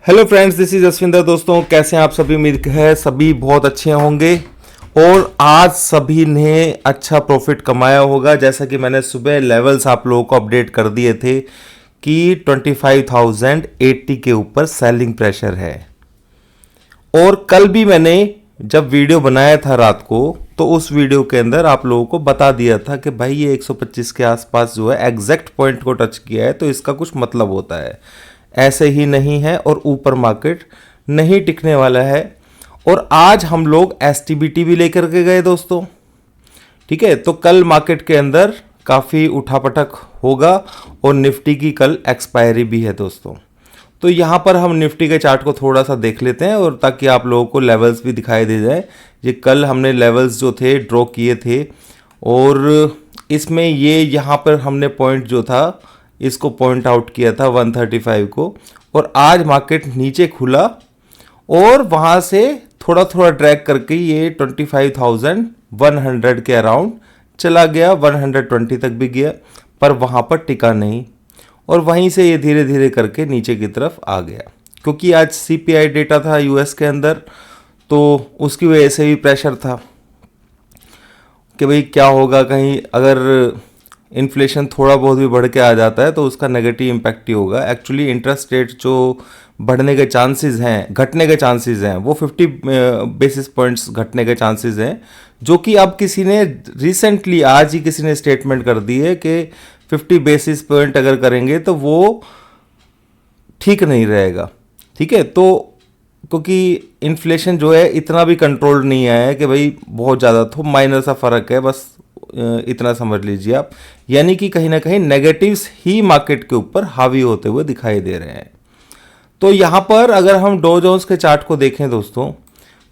Hello friends, this is Jaswinder. दोस्तों, कैसे हैं आप सभी? उम्मीद है सभी बहुत अच्छे होंगे और आज सभी ने अच्छा प्रॉफिट कमाया होगा। जैसा कि मैंने सुबह लेवल्स आप लोगों को अपडेट कर दिए थे कि 25,080 के ऊपर सेलिंग प्रेशर है। और कल भी मैंने जब वीडियो बनाया था रात को, तो उस वीडियो के अंदर आप लोगों को बता दिया था कि भाई ये 125 के आसपास जो है एग्जैक्ट पॉइंट को टच किया है, तो इसका कुछ मतलब होता है। ऐसे ही नहीं है और ऊपर मार्केट नहीं टिकने वाला है। और आज हम लोग एसटीबीटी भी लेकर के गए दोस्तों। ठीक है, तो कल मार्केट के अंदर काफ़ी उठापटक होगा और निफ्टी की कल एक्सपायरी भी है दोस्तों। तो यहाँ पर हम निफ्टी के चार्ट को थोड़ा सा देख लेते हैं और ताकि आप लोगों को लेवल्स भी दिखाई दे जाए। ये कल हमने लेवल्स जो थे ड्रॉ किए थे और इसमें ये यहाँ पर हमने पॉइंट जो था इसको पॉइंट आउट किया था 135 को। और आज मार्केट नीचे खुला और वहाँ से थोड़ा थोड़ा ड्रैग करके ये 25,100 के अराउंड चला गया, 120 तक भी गया, पर वहाँ पर टिका नहीं और वहीं से ये धीरे धीरे करके नीचे की तरफ आ गया। क्योंकि आज सीपीआई डेटा था यूएस के अंदर, तो उसकी वजह से भी प्रेशर था कि भाई क्या होगा, कहीं अगर इन्फ्लेशन थोड़ा बहुत भी बढ़ के आ जाता है तो उसका नेगेटिव इम्पैक्ट ही होगा। एक्चुअली इंटरेस्ट रेट जो बढ़ने के चांसेस हैं, घटने के चांसेस हैं, वो 50 बेसिस पॉइंट्स घटने के चांसेस हैं, जो कि अब किसी ने रिसेंटली आज ही किसी ने स्टेटमेंट कर दी है कि 50 बेसिस पॉइंट अगर करेंगे तो वो ठीक नहीं रहेगा। ठीक है, तो क्योंकि इन्फ्लेशन जो है इतना भी कंट्रोल नहीं आया है कि भाई बहुत ज़्यादा, तो माइनर सा फ़र्क है, बस इतना समझ लीजिए आप। यानी कि कहीं ना कहीं नेगेटिव्स ही मार्केट के ऊपर हावी होते हुए दिखाई दे रहे हैं। तो यहाँ पर अगर हम डॉ जोन्स के चार्ट को देखें दोस्तों,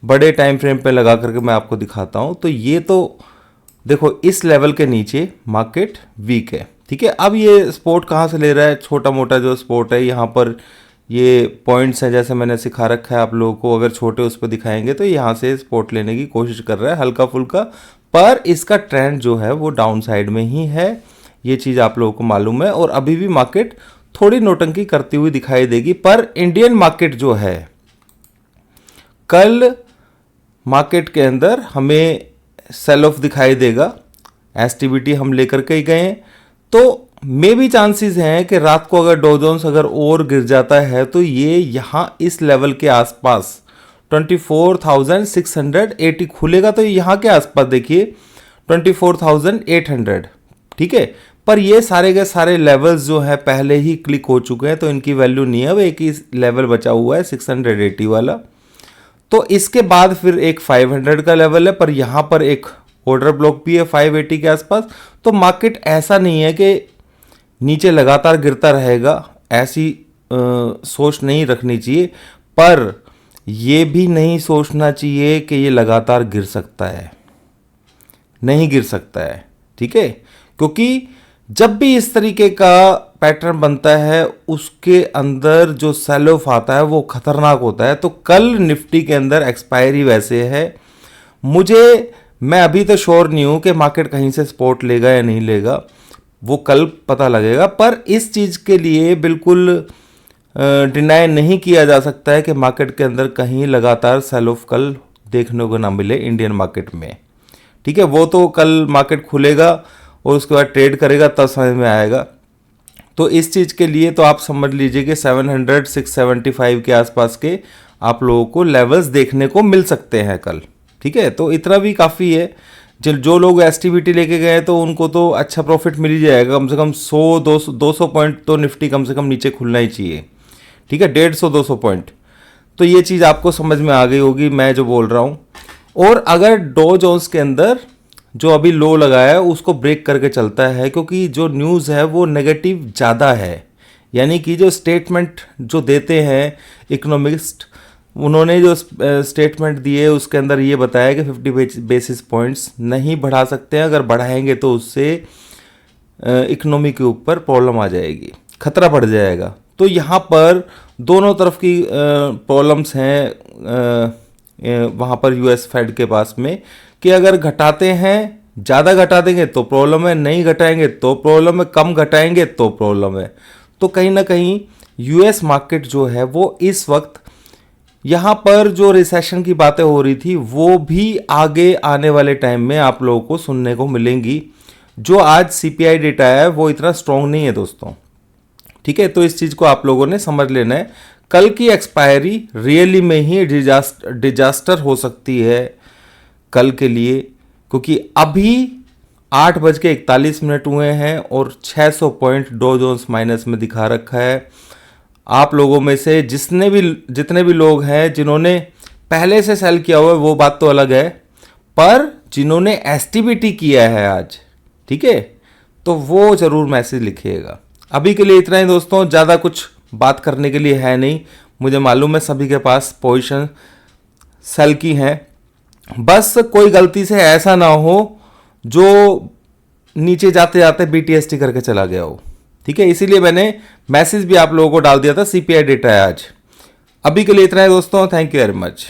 बड़े टाइम फ्रेम पे लगा करके मैं आपको दिखाता हूँ, तो ये तो देखो इस लेवल के नीचे मार्केट वीक है। ठीक है, अब ये सपोर्ट कहाँ से ले रहा है? छोटा मोटा जो सपोर्ट है यहाँ पर ये पॉइंट्स हैं, जैसे मैंने सिखा रखा है आप लोगों को, अगर छोटे उस पर दिखाएंगे तो यहाँ से सपोर्ट लेने की कोशिश कर रहा है हल्का फुल्का, पर इसका ट्रेंड जो है वो डाउन साइड में ही है। ये चीज़ आप लोगों को मालूम है और अभी भी मार्केट थोड़ी नोटंकी करती हुई दिखाई देगी। पर इंडियन मार्केट जो है, कल मार्केट के अंदर हमें सेल ऑफ दिखाई देगा। एसटीबीटी हम लेकर के ही गए, तो मे भी चांसेस हैं कि रात को अगर डॉ जोन्स अगर और गिर जाता है तो ये यहाँ इस लेवल के आसपास 24,680 खुलेगा, तो यहाँ के आसपास देखिए 24,800। ठीक है, पर ये सारे के सारे लेवल्स जो है पहले ही क्लिक हो चुके हैं, तो इनकी वैल्यू नहीं है। वो एक ही लेवल बचा हुआ है 680 वाला। तो इसके बाद फिर एक 500 का लेवल है, पर यहाँ पर एक ऑर्डर ब्लॉक भी है 580 के आसपास। तो मार्केट ऐसा नहीं है कि नीचे लगातार गिरता रहेगा, ऐसी सोच नहीं रखनी चाहिए, पर ये भी नहीं सोचना चाहिए कि ये लगातार गिर सकता है, नहीं गिर सकता है। ठीक है, क्योंकि जब भी इस तरीके का पैटर्न बनता है उसके अंदर जो सेल ऑफ आता है वो खतरनाक होता है। तो कल निफ्टी के अंदर एक्सपायरी वैसे है, मैं अभी तो श्योर नहीं हूं कि मार्केट कहीं से सपोर्ट लेगा या नहीं लेगा, वो कल पता लगेगा। पर इस चीज़ के लिए बिल्कुल डिनाई नहीं किया जा सकता है कि मार्केट के अंदर कहीं लगातार सेल ऑफ कल देखने को ना मिले इंडियन मार्केट में। ठीक है, वो तो कल मार्केट खुलेगा और उसके बाद ट्रेड करेगा तब समझ में आएगा। तो इस चीज़ के लिए तो आप समझ लीजिए कि 700 675 के आसपास के आप लोगों को लेवल्स देखने को मिल सकते हैं कल। ठीक है, तो इतना भी काफ़ी है। जो लोग एसटीबीटी लेके गए तो उनको तो अच्छा प्रॉफिट मिल ही जाएगा। कम से कम 100 200 पॉइंट तो निफ्टी कम से कम नीचे खुलना ही चाहिए। ठीक है, 150 200 पॉइंट, तो ये चीज़ आपको समझ में आ गई होगी मैं जो बोल रहा हूँ। और अगर डॉ जोन्स के अंदर जो अभी लो लगाया है उसको ब्रेक करके चलता है, क्योंकि जो न्यूज़ है वो नेगेटिव ज़्यादा है। यानी कि जो स्टेटमेंट जो देते हैं इकोनॉमिस्ट, उन्होंने जो स्टेटमेंट दिए उसके अंदर ये बताया कि 50 बेसिस पॉइंट्स नहीं बढ़ा सकते हैं, अगर बढ़ाएंगे तो उससे इकोनॉमी के ऊपर प्रॉब्लम आ जाएगी, खतरा बढ़ जाएगा। तो यहाँ पर दोनों तरफ की प्रॉब्लम्स हैं वहाँ पर यूएस फेड के पास में, कि अगर घटाते हैं, ज़्यादा घटा देंगे तो प्रॉब्लम है, नहीं घटाएंगे तो प्रॉब्लम है, कम घटाएंगे तो प्रॉब्लम है। तो कहीं ना कहीं यूएस मार्केट जो है वो इस वक्त यहाँ पर जो रिसेशन की बातें हो रही थी वो भी आगे आने वाले टाइम में आप लोगों को सुनने को मिलेंगी। जो आज सीपीआई डेटा है वो इतना स्ट्रॉन्ग नहीं है दोस्तों, ठीक है। तो इस चीज़ को आप लोगों ने समझ लेना है। कल की एक्सपायरी रियली में ही डिजास्टर हो सकती है कल के लिए, क्योंकि अभी 8:41 हुए हैं और 600 पॉइंट डॉ जोन्स माइनस में दिखा रखा है। आप लोगों में से जितने भी लोग हैं जिन्होंने पहले से सेल किया हुआ है वो बात तो अलग है, पर जिन्होंने एसटीबीटी किया है आज, ठीक है, तो वो जरूर मैसेज लिखिएगा। अभी के लिए इतना ही दोस्तों, ज़्यादा कुछ बात करने के लिए है नहीं। मुझे मालूम है सभी के पास पोजीशन सेल की हैं, बस कोई गलती से ऐसा ना हो जो नीचे जाते जाते बीटीएसटी करके चला गया हो, ठीक है। इसीलिए मैंने मैसेज भी आप लोगों को डाल दिया था, सीपीआई डेटा है आज। अभी के लिए इतना है दोस्तों, थैंक यू वेरी मच।